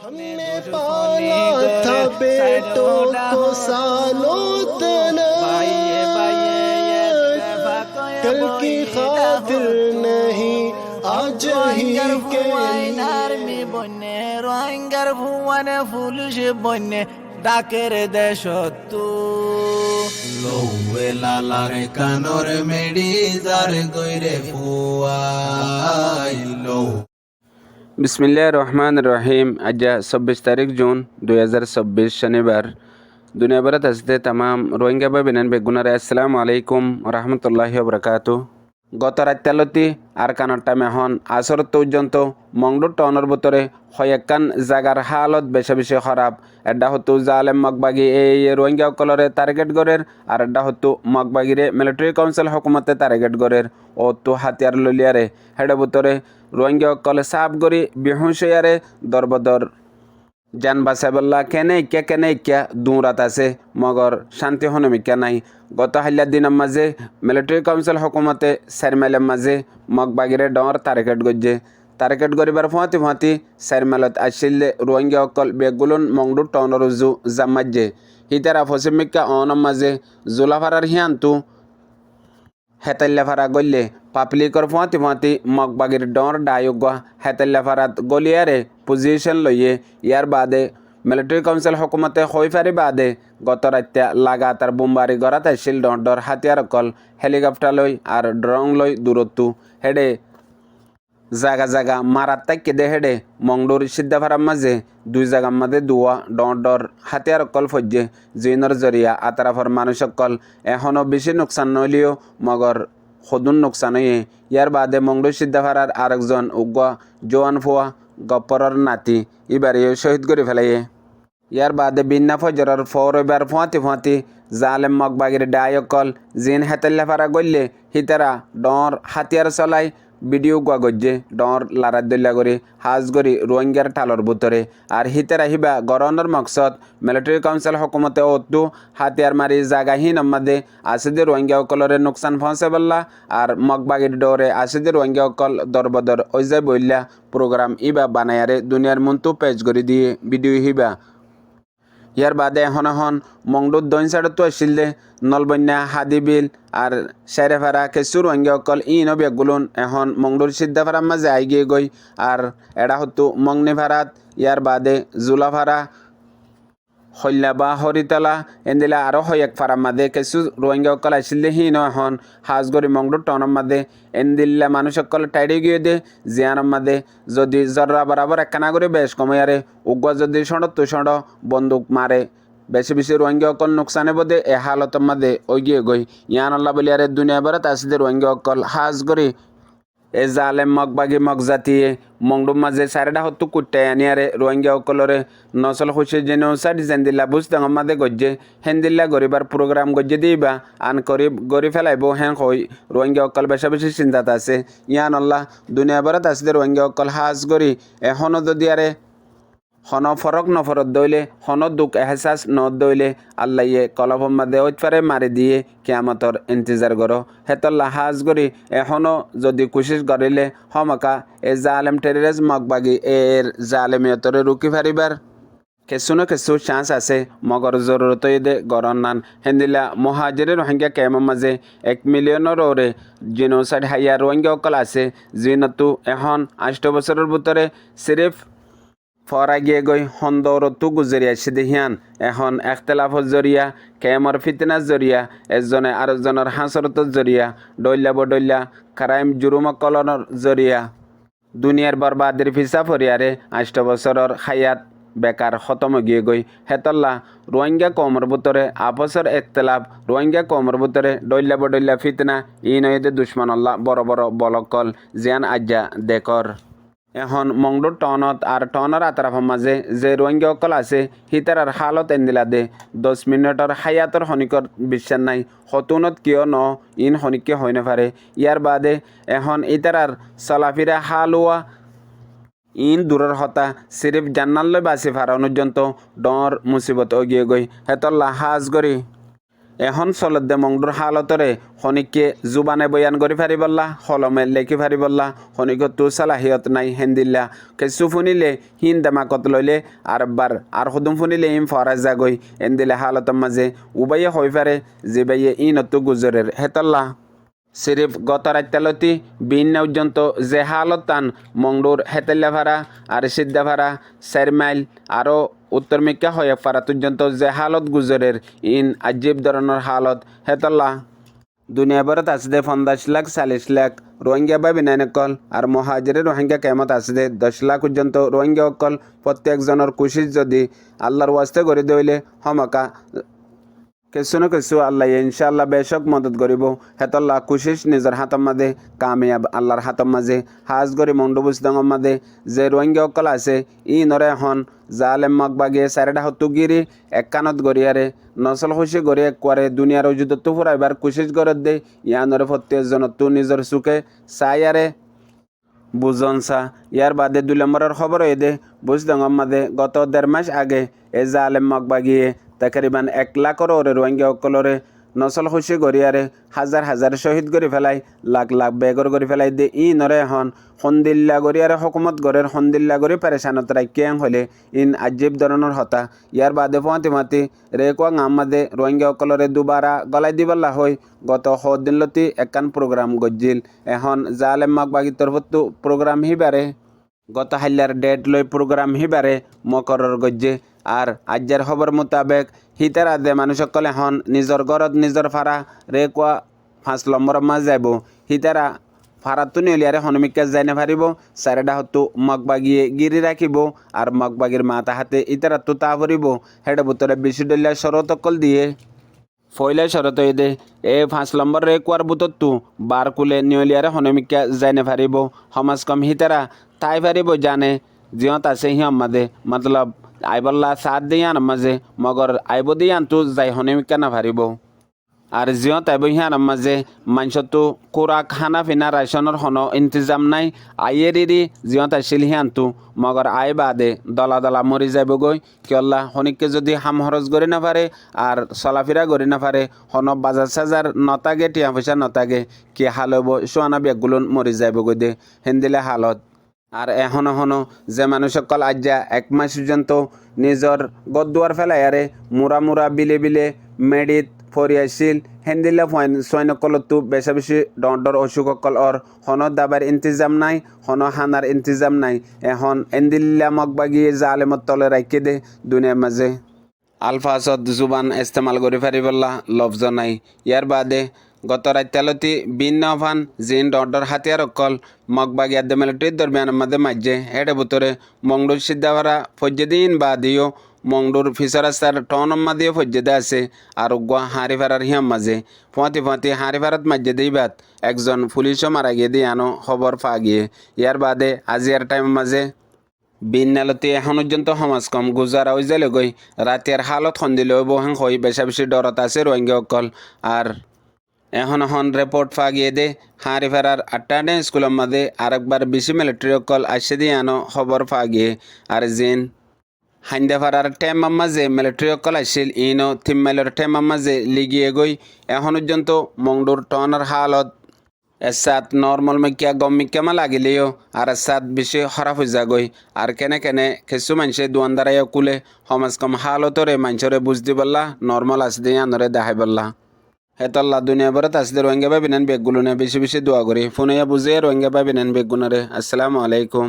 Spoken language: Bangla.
हमने पाला था बेटों को सालों कल की खातिर नहीं आज ही के আর্মি বন্যে রোহিঙ্গার ভুয়ানে পুলিশ বন্যে ডাকের দেশত্তু লৌয়ে লালারে কানর মেডি জার গইরে ফুয়াই লৌ বিসমিল্লাহির রহমানির রহিম। আজ 26 তারিখ জুন 2026 শনিবার। দুনিয়াভরত আসতে তামাম রোহিঙ্গা ভাই বেনান বেগুনারে আসসালামু আলাইকুম রহমতুল্লাহি ওবরাকাতু। গত রাত্যালতি আর কানরটা মেহন আসর পর্যন্ত মংডুর টনের ভিতরে হয়েকান জাগার হালত বেশি বেশি খারাপ। এডা হতো জালেম মগবাগি এই রোহিঙ্গা কলরে টার্গেট গড়ের, আর এডা হতো মগবাগিরে মিলিটারি কাউন্সিল হকুমতে টার্গেট গড়ের ও তো হাতিয়ার ললিয়ারে হেডে ভিতরে রোহিঙ্গা কলে সাপ গড়ি বিহুঁশিয়ারে দরবদর জান বাসাবল্লা কেনে ইক্যা দূরাত আছে মগর শান্তি হনমিকা নাই। গত হাল্লার দিনের মাঝে মিলিটারি কাউন্সিল হকুমতে সারমেলের মাঝে মগবাগিরে ডর টার্গেট গরিবার ফুঁয়াতি সারমেলত আসিলে রোহিঙ্গা অকল বেগুলুন মংডু টনরুজু জামাজে হিতারা ফসিমিকা অনম মাঝে জোলাফারার হিয়ান্তু হেতাল্লা ফারা গল্লে পাবলিকর ফুঁয়াতি মগবাগির ডর ডায়োগা হেতাল্লা ফারাত গলিয়ারে পজিশন লইয়ে ইয়ার বাদে মিলিটারি কাউন্সিল হকুমতে হইফারি বাদে গত রাত্যা লাগাতার বোমবারি গড়াত আসিল ডর হাতিয়ার অকল হেলিকপ্টার লই আর ড্রোন লই দূরত্ব হেডে জাগা মারাত তাইকে দে হেডে মংডুর সিদ্ধাফারার মাঝে দুই জায়গার মাঝে দুয়া ডর হাতিয়ার অকল ফজ্জে জিনের জরিয়া আতারাফর মানুষ অকল এখনও বেশি নোকসান নইলেও মগর সদুন নোকসান হয়ে ইয়ার বাদে মংডুর সিদ্ধাফারার আরেকজন উগা জোয়ান ফুয়া গপ্পরর নাতি এবারেও শহীদ করে ফেলাইয়ে। ইয়ার বাদে বিন্না ফজরের ফরবার ফুঁয়াতি জালেম মগবাগির ডায়কল জিন হেতাল্লা ফারা গল্লে হিতারা ডর হাতিয়ার চলাই ভিডিও গুয়া গজ্জে ডর লারাত দল্লা করে হাজ গরি রোহিঙ্গার ঠালর ভিতরে আর হিতারা হিবা গরনের মকসদ মিলিটারি কাউন্সিল হকুমতে অতু হাতিয়ার মারি জাগাহীন আমাদে আসিদে রোহিঙ্গা অকলরে নোকসান পৌঁছে বললা আর মগবাগির ডরে আসিদে রোহিঙ্গা অকল দরবদর ওইজা বললা প্রোগ্রাম ইবা বানায়ারে দুনিয়ার মন্তু পেজ করে দিয়ে ভিডিও হিবা। ইয়ার বাদে এখন মংডুর দৈন সাইডতো আসিল নলবন্যা হাদিবিল আর সেরেফারা কেসুর রোহিঙ্গা অকল ইন বেগুলুন এখন মংডুর সিদ্ধাফারার মাঝে আইগিয়ে গই আর এরা হতো মংনিফারাত ইয়ার বাদে জুলাফারা হল্লা বা হরিতলা এন্দিলা আরও এক ফারার মাঝে কিছু রোহিঙ্গা অকল আসিল হিন এখন হাজগরি মংডুর টনের মাঝে এন্দিল্লা মানুষ অকল টাইডে গিয়ে দে জিয়ানোর মাঝে যদি জর্রা বরাবর একখানা করে বেশ কমাইয়ারে উগ্র যদি সঁড় সঁড় বন্দুক মারে বেশি রোহিঙ্গা অকল নোকসানে বোধে এ হালতের মাঝে ওই গিয়ে গই ইয়ান আল্লাহ বলিয়ারে দুনিয়া বেড়াত আসিদে রোহিঙ্গা অকল হাজগরি এ জালেম মগবাগি মগজাতিয়ে মংডুর মাঝে সারেডা হতো কুট্টাই আনিয়ারে রোহিঙ্গা অকলরে নসল খুশি জেনোসাইড জেন্দিল্লা বুঝতাম মাঝে গজ্জে হেন্দিল্লা গরিবার প্রোগ্রাম গজ্জে দিবা আন গরি ফেলাইব হেন কই রোহিঙ্গা অকল বেশি চিন্তাত আছে ইয়ান আল্লাহ দুনিয়া বেড়াত আসিদে রোহিঙ্গা অকল হাজ গরি এখনও যদি আরে হন ফরক নফরত দইলে হন দুঃখ এহসাস ন দইলে আল্লাহয়ে কলভম মাদে ওইফারে মারি দিয়ে কিয়ামতর ইন্তজার করো হেতল্লা হাজ করি এখনও যদি কোশিশ করিলে হমাকা এ জালেম টেরিস মগবাগি এর জালেমিয়তরে রুকি ফারিবার কিছু চান্স আছে মগর জরুরত দে গরন নান হেন্দিলা মহাজিরে রোহিঙ্গা কেমন মাঝে 1 মিলিয়নের ওরে জিনোসাইড হাইয়া রোহিঙ্গা অকল আছে জিনতু এখন 8 বছরের ভিতরে সিরিফ ফরা গিয়ে গই হন্দরতু গুজরিয়া সিদিহিয়ান এখন এখতলাফর জরিয়া কেমর ফিতনার জরিয়া এজনে আরেকজনের হাসরতর জরিয়া ডইল্লা ক্রাইম জুরুমকলনের জরিয়া দুনিয়ার বরবাদের ফিসা ফরিয়ারে 8 বছরের হায়াত বেকার খতম গিয়ে গই হেতল্লা রোহিঙ্গা কমর ভিতরে আপসর এখতলাফ রোহিঙ্গা কমর ভিতরে ডইল্লা ফিতনা ই নইদে দুশ্মন আল্লাহ বড় বলকল জিয়ান আজ্জা দেখর এখন মংডুর টনত আর টনের আতরাফের মাঝে যে রোহিঙ্গা অকল আছে হিতারার হালত এন্দিলা দে 10 মিনিটর হায়াতর হনিকর বিশ্বাস নাই হতুনত কিয় ন ইন হনিককে হয় না পারে ইয়ার বাদে এখন ইতারার চলাফিরা হালুয়া ইন দূরের হতা সিরিফ জান্নাল্লৈ বাসি ফারানোর জন্য ডর মুসিবত গিয়ে গই হেতল্লা হাজ গরি এখন চলত দে মংডুর হালতরে খনিককে জুবানে বয়ান করি ফারিবল্লা হলমে লেখি ফারিবল্লা খনিকত তু সালাহিয়ত নাই হেন্দিল্লা কেঁচু ফুনিলে হিন দেমাকত লইলে আর বার আর হুদুম ফুনিলে ইম ফরাজ যাগই এন্দিলে হালতর মাঝে উবাইয়ে হই পারে যে বাইয়ে ইনতো গুজরের হেতল্লা সিরিফ গত রাত্যালতি বিন পর্যন্ত যে হালত টান মংডুর হেতেল্লা ভাড়া আর সিদ্ধা ভাড়া 4 মাইল আরও উত্তর মিকা হয়ে ফারা পর্যন্ত যে হালত গুজরের ইন আজীব ধরনের হালত হেতল্লা দুনিয়া ভরত আসদে 50 লাখ 40 লাখ রোহিঙ্গা বা বিনায়নকল আর মহাজিরে রোহিঙ্গা কেমত আসদে 10 লাখ পর্যন্ত রোহিঙ্গা অকল প্রত্যেকজনের কুশিস যদি আল্লাহর ওয়াস্তে করে দইলে হমাকা কিছু না কিছু আল্লাহ ইনশাআল্লাহ বেশক মদত করিব হেতল্লা কুশিস নিজের হাতর মাঝে কামিয়াব আল্লাহর হাতর মাঝে হাজ গরি মন্ডবুস্তঙ্গর মাঝে যে রোহিঙ্গা অকল আছে ই নরে হন জালেম মগবাগে সারেডা হতুগিরি এক কানত গড়িয়ারে নসল খুশি গড়ি এক করে দুনিয়ার ওজুদত ফুরাইবার কুশিস গরত দে ইয়ানরে প্রত্যেকজনত তু নিজের চুকে চাইয়ারে বুঝনসা ইয়ার বাদে 2 নম্বরের খবর হয়ে দে বুঝদঙ্গর মাঝে গত 1.5 মাস আগে এ জালেম মগবাগিয়ে তাকরিবান 1 লাখের ওরে রোহিঙ্গা অকলরে নসল খুশি গড়িয়ারে হাজার হাজার শহীদ করে ফেলাই লাখ লাখ বেগর করে ফেলাই দে ই নরে হন সন্দিল্লা গড়িয়ারে হকুমত গড়ের সন্দিল্লা গড়ি পেরেশানত রাখিয়াং হলে ইন আজীব ধরনের হতা ইয়ার বাদে ফতি মাতি রেকুয়াং আমাদে রোহিঙ্গা অকলরে দুবারা গলাই দিবল্লা হই গত 7 দিনলতি একান প্রোগ্রাম গজ্জিল এখন জালেম মগবাগির তরফতো প্রোগ্রাম হিবারে গত হাল্লার ডেট লই প্রোগ্রাম হিবারে মকরর গজ্জে আর আজ্জার খবর মোতাবেক হিতারা দে মানুষ সকলে হন নিজর ঘরত নিজর ফারা রেকুয়া 5 নম্বর মাছ যাইব হিতারা ফারাতো নিলিয়ারে হনমিকা যাই না পারিব সারেডা হতো মগবাগিয়ে গিরি রাখিব আর মগবাগির মাথা হাতে ইতারা তো তা ভরিব হেডে ভিতরে বিশুডলিয়া শরতকল দিয়ে ফয়লা শরত দে 5 নম্বর রেকুয়ার বুততো বার কুলে নিলিয়ারে হনমিকা যাই না পারিব সমাজ কম হিতারা তাই পারিব জানে জিয়ত আছে হিম মাদে মতলব আইবল্লা সাথ দিয়ান মাঝে মগর আইব দিয়ান তো যাই হনমিকা না পারিব আর জিয়ত আইব হিয়ান মাঝে মানুষতো কোরা খানা পিনা রাইসনের হন ইন্তজাম নাই আইয়েরি জিয়ত আসিল হিয়ান তো মগর আই বাদে দলা দলা মরি যাইব গই কিয়ল্লা হনিককে যদি হাম খরচ করি না পারে আর চলাফিরা করি না পারে হন বাজার সাজার নতাগে টিয়া পয়সা নতাগে কি হাল হইব সোয়ানা বেগগুলো মরি যাইব গই দে হেন্দিলে হালত আর এখনো যে মানুষ সকল আজ্জা 1 মাস পর্যন্ত নিজর গদুয়ার ফেলাই আরে মুরা মুরা বিলে বিলে মেডিত ফরিয়াছিল হেন্দিল্লা সৈনকলতো বেশা বেশি ডর অসুখ অকল অর হন দাবার ইন্তজাম নাই হন হানার ইন্তজাম নাই এখন এন্দিল্লা মগবাগিয়ে জালেমত তলে রাখি দে দুনিয়ার মাঝে আলফাজত জুবান ইস্তেমাল করে ফারিবল্লা লফজ নাই ইয়ার বাদে গত রাত্যালতি ভিন্ন ফান জিন ডর হাতিয়ার অকল মগবাগিয়া মিলিটারির দরমিয়ান মাঝে মাঝে হেডে ভিতরে মংডুর সিদ্ধাভারা ফজ্জেদিন বাদিও মংডুর ফিসরাস্তার টন মাদিও ফজ্জেদে আছে আর গুয়া হাঁড়ি ফেরার হিয়াম মাঝে ফতি হাঁড়ি ফেরাত মাঝে দিই বাদ একজন পুলিশও মারা গিয়ে দিয়ে আনো খবর পা গিয়ে ইয়ার বাদে আজিয়ার টাইম মাঝে বিন্নালতি এখন পর্যন্ত সমাজ কম গুজারা হয়ে যালে গই রাতের হালত সন্দিলেও বহাং হই বেশা বেশি ডরত আছে রোহিঙ্গা অকল আর এখন রিপোর্ট পা গিয়ে দে হাঁড়ি ফেরার 8টা স্কুলের মাঝে আরেকবার বেশি মিলিটারি অকল আসে দিয়ে আনো খবর পা গিয়ে আর জিন হাইন্দা ফারার টেমার মাঝে মিলিটারি অকল আসছিল ইনো 3 মাইলের টেমার মাঝে লিগিয়ে গই এখন পর্যন্ত মংডুর টনের হালত এসাত নর্মাল মিকিয়া গম মিকিয়ামা লাগিলেও আর এসাত বেশি খারাপ হয়ে যাগই আর কেনে কিছু মানুষে দোয়ানদারাইও কুলে সমাজ কম হালতরে মানুষরে বুঝ দি বললা নর্মাল আছে দিয়ে আনরে দেখাই বললা হেতল্লা দুনিয়া ভরত আসলে রোহিঙ্গা বা বিনান বেগগুলো বেশি বেশি দোয়া করি ফোনে বুঝে রোহিঙ্গা বা বিনান বেগগুনারে আসসালামু আলাইকুম।